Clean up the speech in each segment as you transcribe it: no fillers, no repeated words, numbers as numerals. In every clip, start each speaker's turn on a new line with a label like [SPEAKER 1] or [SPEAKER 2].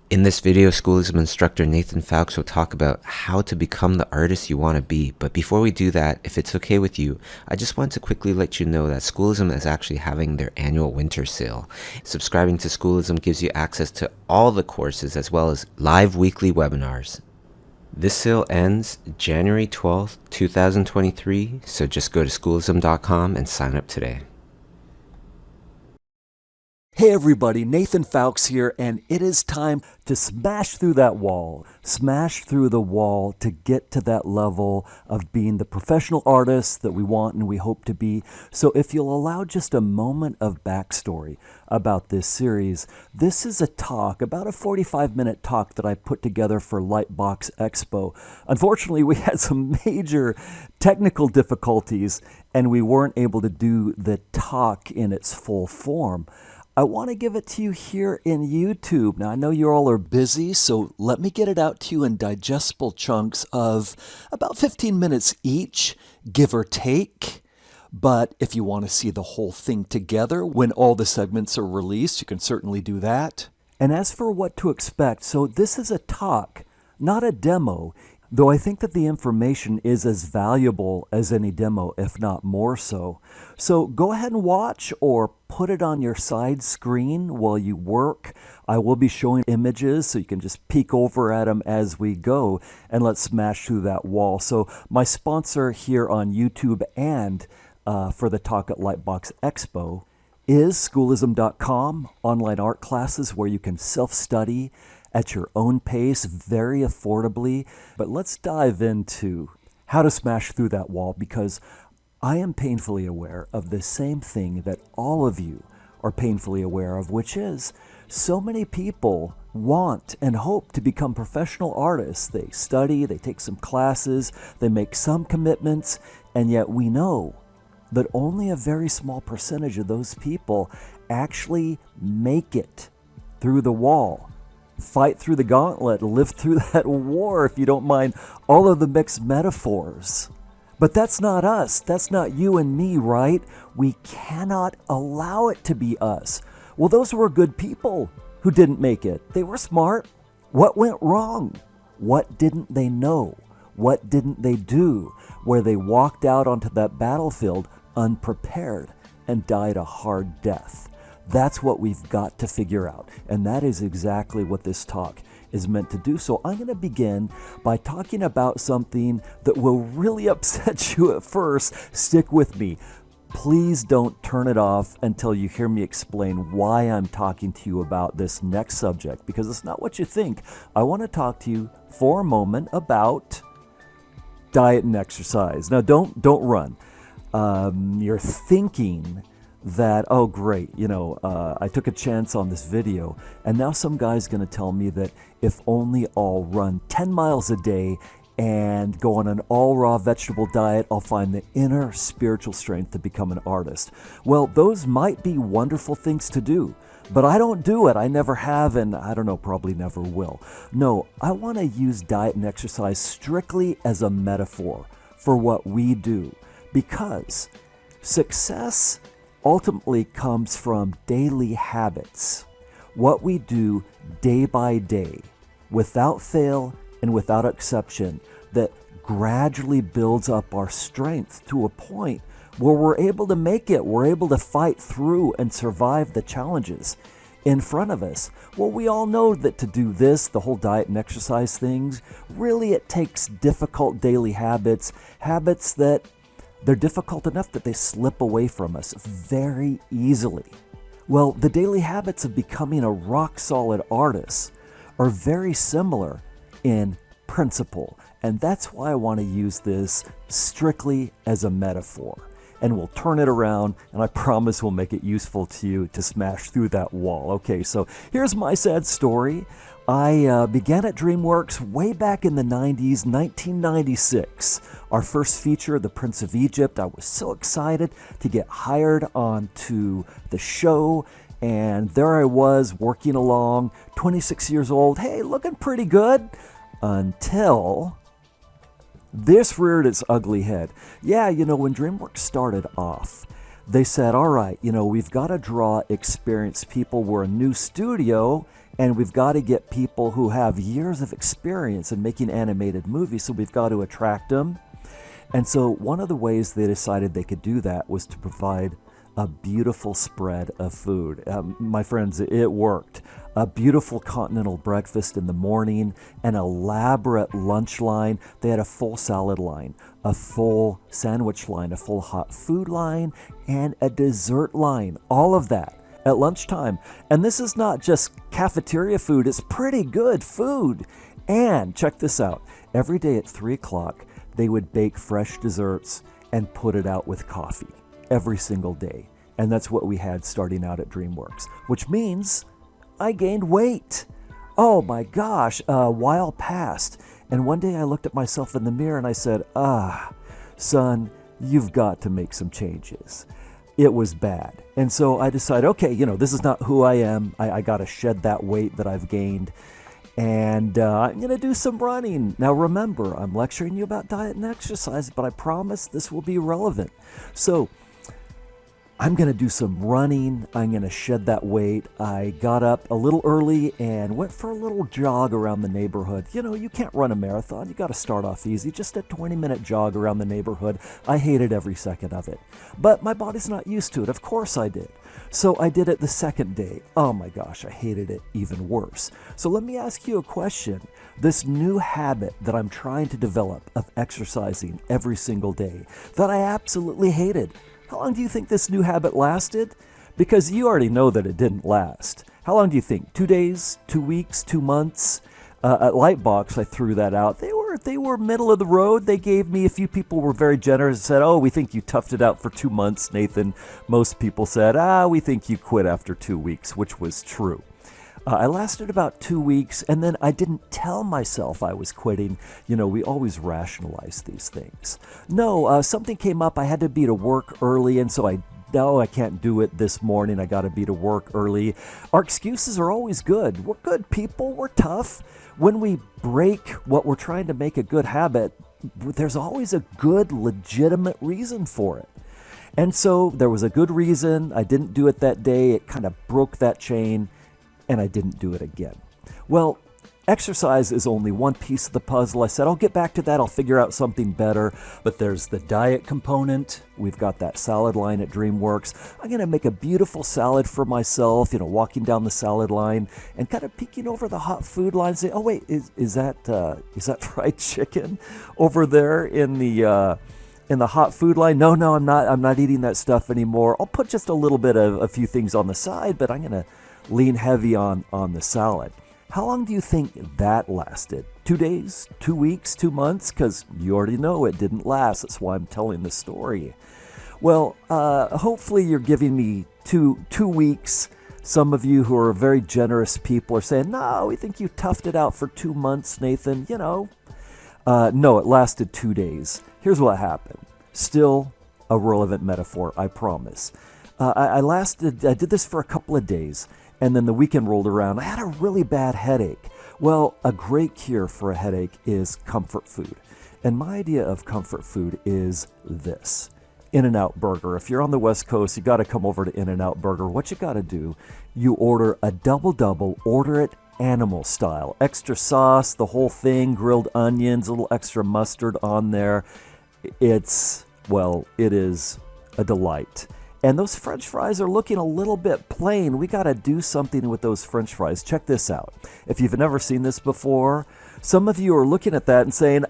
[SPEAKER 1] In this video, Schoolism instructor Nathan Fowkes will talk about how to become the artist you want to be. But before we do that, if it's okay with you, I just want to quickly let you know that Schoolism is actually having their annual winter sale. Subscribing to Schoolism gives you access to all the courses as well as live weekly webinars. This sale ends January 12th, 2023, so just go to schoolism.com and sign up today.
[SPEAKER 2] Hey everybody, Nathan Fowkes here, and it is time to smash through that wall. Smash through the wall to get to that level of being the professional artist that we want and we hope to be. So if you'll allow just a moment of backstory about this series, this is a talk, about a 45-minute talk that I put together for Lightbox Expo. Unfortunately, we had some major technical difficulties and we weren't able to do the talk in its full form. I want to give it to you here in YouTube. Now, I know you all are busy, so let me get it out to you in digestible chunks of about 15 minutes each, give or take. But if you want to see the whole thing together when all the segments are released, you can certainly do that. And as for what to expect, so this is a talk, not a demo, though I think that the information is as valuable as any demo, if not more so. So go ahead and watch or put it on your side screen while you work. I will be showing images so you can just peek over at them as we go, and let's smash through that wall. So my sponsor here on YouTube and for the talk at Lightbox Expo is schoolism.com, online art classes where you can self-study at your own pace, very affordably. But let's dive into how to smash through that wall, because I am painfully aware of the same thing that all of you are painfully aware of, which is so many people want and hope to become professional artists. They study, they take some classes, they make some commitments, and yet we know that only a very small percentage of those people actually make it through the wall. Fight through the gauntlet, live through that war, if you don't mind all of the mixed metaphors. But that's not us. That's not you and me, right? We cannot allow it to be us. Well, those were good people who didn't make it. They were smart. What went wrong? What didn't they know? What didn't they do? Where they walked out onto that battlefield unprepared and died a hard death. That's what we've got to figure out. And that is exactly what this talk is meant to do. So I'm going to begin by talking about something that will really upset you at first. Stick with me. Please don't turn it off until you hear me explain why I'm talking to you about this next subject, because it's not what you think. I want to talk to you for a moment about diet and exercise. Now, don't run. You're thinking that, oh great, I took a chance on this video and now some guy's going to tell me that if only I'll run 10 miles a day and go on an all raw vegetable diet, I'll find the inner spiritual strength to become an artist. Well, those might be wonderful things to do, but I don't do it. I never have, and I don't know, probably never will. No, I want to use diet and exercise strictly as a metaphor for what we do, because success ultimately comes from daily habits. What we do day by day, without fail and without exception, that gradually builds up our strength to a point where we're able to make it. We're able to fight through and survive the challenges in front of us. Well, we all know that to do this, the whole diet and exercise things, really it takes difficult daily habits that they're difficult enough that they slip away from us very easily. Well, the daily habits of becoming a rock-solid artist are very similar in principle, and that's why I want to use this strictly as a metaphor. And we'll turn it around, and I promise we'll make it useful to you to smash through that wall. Okay, so here's my sad story. I began at DreamWorks way back in the 90s, 1996. Our first feature, The Prince of Egypt. I was so excited to get hired onto the show, and there I was working along, 26 years old. Hey, looking pretty good, until this reared its ugly head. Yeah, when DreamWorks started off, they said, all right, we've got to draw experienced people. We're a new studio, And we've got to get people who have years of experience in making animated movies, so we've got to attract them. And so one of the ways they decided they could do that was to provide a beautiful spread of food. My friends, it worked. A beautiful continental breakfast in the morning, an elaborate lunch line. They had a full salad line, a full sandwich line, a full hot food line, and a dessert line. All of that at lunchtime. And this is not just cafeteria food, it's pretty good food. And check this out. Every day at 3 o'clock, they would bake fresh desserts and put it out with coffee every single day. And that's what we had starting out at DreamWorks, which means I gained weight. Oh my gosh, a while passed. And one day I looked at myself in the mirror and I said, son, you've got to make some changes. It was bad. And so I decided, okay, this is not who I am. I got to shed that weight that I've gained. And I'm going to do some running. Now remember, I'm lecturing you about diet and exercise, but I promise this will be relevant. So I'm going to do some running. I'm going to shed that weight. I got up a little early and went for a little jog around the neighborhood. You can't run a marathon. You got to start off easy. Just a 20-minute jog around the neighborhood. I hated every second of it. But my body's not used to it. Of course I did. So I did it the second day. Oh my gosh, I hated it even worse. So let me ask you a question. This new habit that I'm trying to develop of exercising every single day that I absolutely hated, how long do you think this new habit lasted? Because you already know that it didn't last. How long do you think? 2 days, 2 weeks, 2 months? At Lightbox, I threw that out. They were middle of the road. They gave me, a few people were very generous and said, oh, we think you toughed it out for 2 months, Nathan. Most people said, we think you quit after 2 weeks, which was true. I lasted about 2 weeks, and then I didn't tell myself I was quitting. We always rationalize these things. No, something came up. I had to be to work early, and so I can't do it this morning. I got to be to work early. Our excuses are always good. We're good people. We're tough. When we break what we're trying to make a good habit, there's always a good, legitimate reason for it. And so there was a good reason. I didn't do it that day. It kind of broke that chain, and I didn't do it again. Well, exercise is only one piece of the puzzle. I said, I'll get back to that. I'll figure out something better. But there's the diet component. We've got that salad line at DreamWorks. I'm going to make a beautiful salad for myself, walking down the salad line and kind of peeking over the hot food line and say, oh, wait, is that fried chicken over there in the hot food line? No, I'm not eating that stuff anymore. I'll put just a little bit of a few things on the side, but I'm going to lean heavy on the salad. How long do you think that lasted? 2 days, 2 weeks, 2 months? Because you already know it didn't last. That's why I'm telling the story. Well, hopefully you're giving me two weeks. Some of you who are very generous people are saying, no, we think you toughed it out for 2 months, Nathan. No, it lasted 2 days. Here's what happened. Still a relevant metaphor, I promise. I did this for a couple of days. And then the weekend rolled around. I had a really bad headache. Well, a great cure for a headache is comfort food. And my idea of comfort food is this. In-N-Out Burger. If you're on the West Coast, you got to come over to In-N-Out Burger. What you got to do, you order a double-double, order it animal style. Extra sauce, the whole thing, grilled onions, a little extra mustard on there. It is a delight. And those French fries are looking a little bit plain. We got to do something with those French fries. Check this out. If you've never seen this before, some of you are looking at that and saying,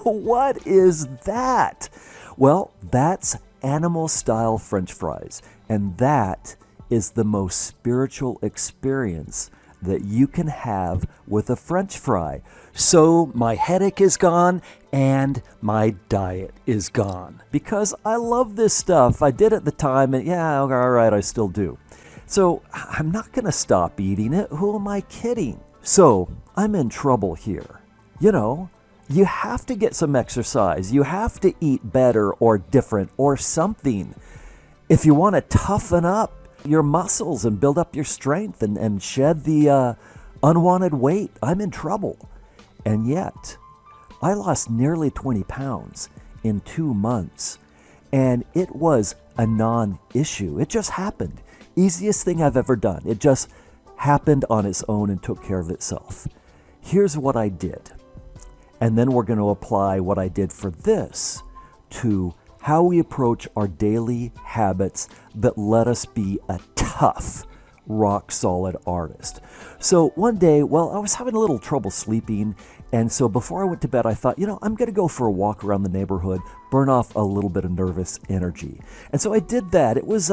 [SPEAKER 2] what is that? Well, that's animal-style French fries. And that is the most spiritual experience that you can have with a French fry. So my headache is gone and my diet is gone because I love this stuff. I did at the time and all right, I still do. So I'm not going to stop eating it. Who am I kidding? So I'm in trouble here. You have to get some exercise. You have to eat better or different or something if you want to toughen up your muscles and build up your strength and shed the unwanted weight. I'm in trouble. And yet, I lost nearly 20 pounds in 2 months. And it was a non-issue. It just happened. Easiest thing I've ever done. It just happened on its own and took care of itself. Here's what I did. And then we're going to apply what I did for this to how we approach our daily habits that let us be a tough, rock solid artist. So one day, well, I was having a little trouble sleeping. And so before I went to bed, I thought, I'm going to go for a walk around the neighborhood, burn off a little bit of nervous energy. And so I did that. It was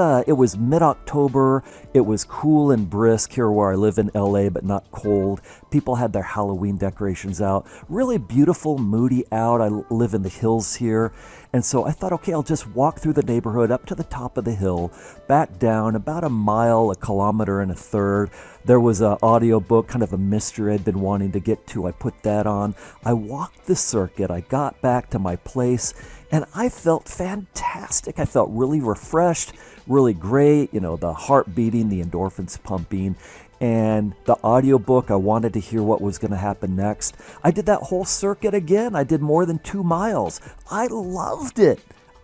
[SPEAKER 2] mid-October. It was cool and brisk here where I live in LA, but not cold. People had their Halloween decorations out. Really beautiful, moody out. I live in the hills here. And so I thought, okay, I'll just walk through the neighborhood up to the top of the hill, back down about a mile, a kilometer and a third. There was an audio book, kind of a mystery I'd been wanting to get to. I put that on. I walked the circuit. I got back to my place, and I felt fantastic. I felt really refreshed, really great. The heart beating, the endorphins pumping, and the audiobook, I wanted to hear what was going to happen next. I did that whole circuit again. I did more than 2 miles. I loved it.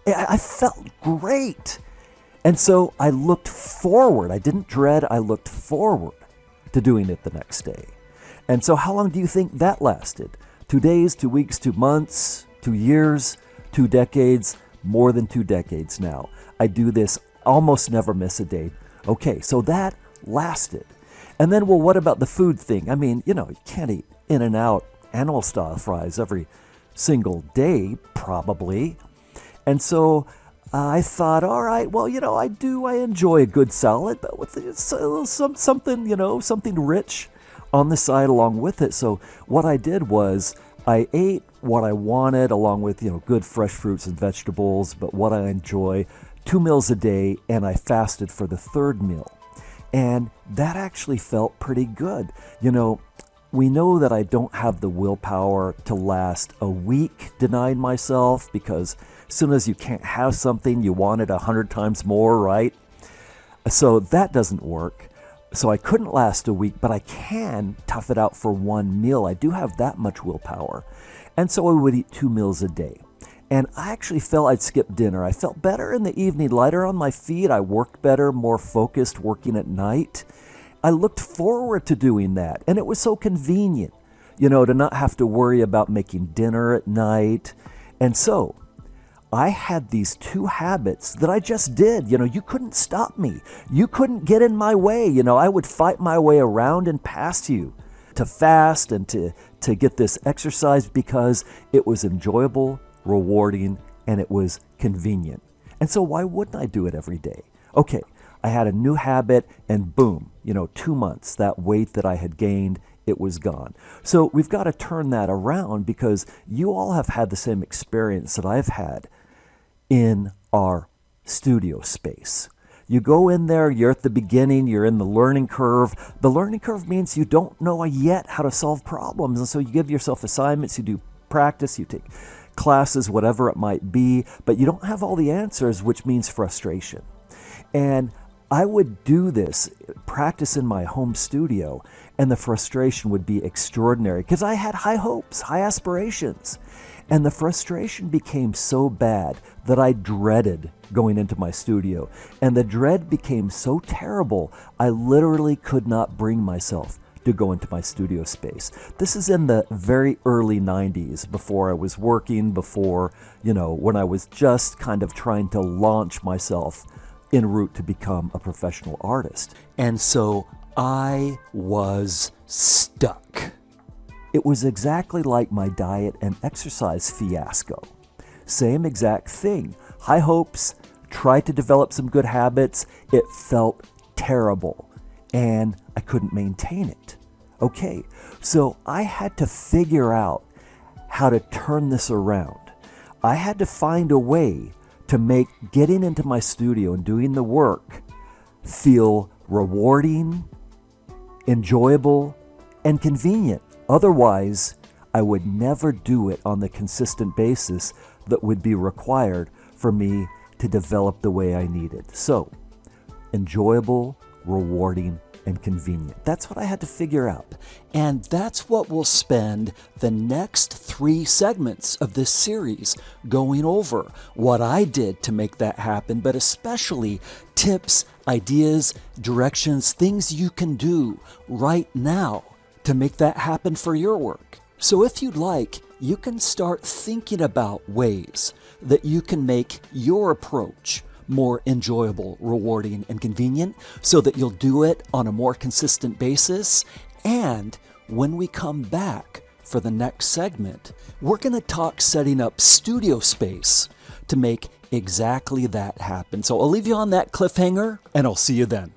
[SPEAKER 2] I felt great. And so I looked forward. I didn't dread, I looked forward to doing it the next day. And so how long do you think that lasted? 2 days, 2 weeks, 2 months, 2 years, 2 decades, more than 2 decades now. I do this, almost never miss a day. Okay, so that lasted. And then, well, what about the food thing? I mean, you can't eat In-N-Out animal style fries every single day, probably. And so I thought, all right, well, I enjoy a good salad, but with something rich on the side along with it. So what I did was I ate what I wanted along with, good fresh fruits and vegetables, but what I enjoy, 2 meals a day, and I fasted for the 3rd meal. And that actually felt pretty good. We know that I don't have the willpower to last a week denying myself, because as soon as you can't have something, you want it 100 times more, right? So that doesn't work. So I couldn't last a week, but I can tough it out for 1 meal. I do have that much willpower. And so I would eat 2 meals a day. And I actually felt I'd skip dinner. I felt better in the evening, lighter on my feet. I worked better, more focused working at night. I looked forward to doing that. And it was so convenient, to not have to worry about making dinner at night. And so I had these 2 habits that I just did. You couldn't stop me. You couldn't get in my way. I would fight my way around and past you to fast and to get this exercise because it was enjoyable, rewarding, and it was convenient. And so why wouldn't I do it every day? Okay, I had a new habit and boom, 2 months, that weight that I had gained, it was gone. So we've got to turn that around because you all have had the same experience that I've had in our studio space. You go in there, you're at the beginning, you're in the learning curve. The learning curve means you don't know yet how to solve problems. And so you give yourself assignments, you do practice, you take classes, whatever it might be, but you don't have all the answers, which means frustration. And I would do this, practice in my home studio, and the frustration would be extraordinary because I had high hopes, high aspirations. And the frustration became so bad that I dreaded going into my studio. And the dread became so terrible, I literally could not bring myself to go into my studio space. This is in the very early 90s, before I was working, before, when I was just kind of trying to launch myself en route to become a professional artist. And so I was stuck. It was exactly like my diet and exercise fiasco. Same exact thing. High hopes, tried to develop some good habits. It felt terrible and I couldn't maintain it. Okay, so I had to figure out how to turn this around. I had to find a way to make getting into my studio and doing the work feel rewarding, enjoyable, and convenient. Otherwise, I would never do it on the consistent basis that would be required for me to develop the way I needed. So, enjoyable, rewarding, and convenient. That's what I had to figure out. And that's what we'll spend the next 3 segments of this series going over. What I did to make that happen, but especially tips ideas, directions, things you can do right now to make that happen for your work. So if you'd like, you can start thinking about ways that you can make your approach more enjoyable, rewarding, and convenient so that you'll do it on a more consistent basis. And when we come back for the next segment, we're going to talk setting up studio space to make exactly that happen. So I'll leave you on that cliffhanger, and I'll see you then.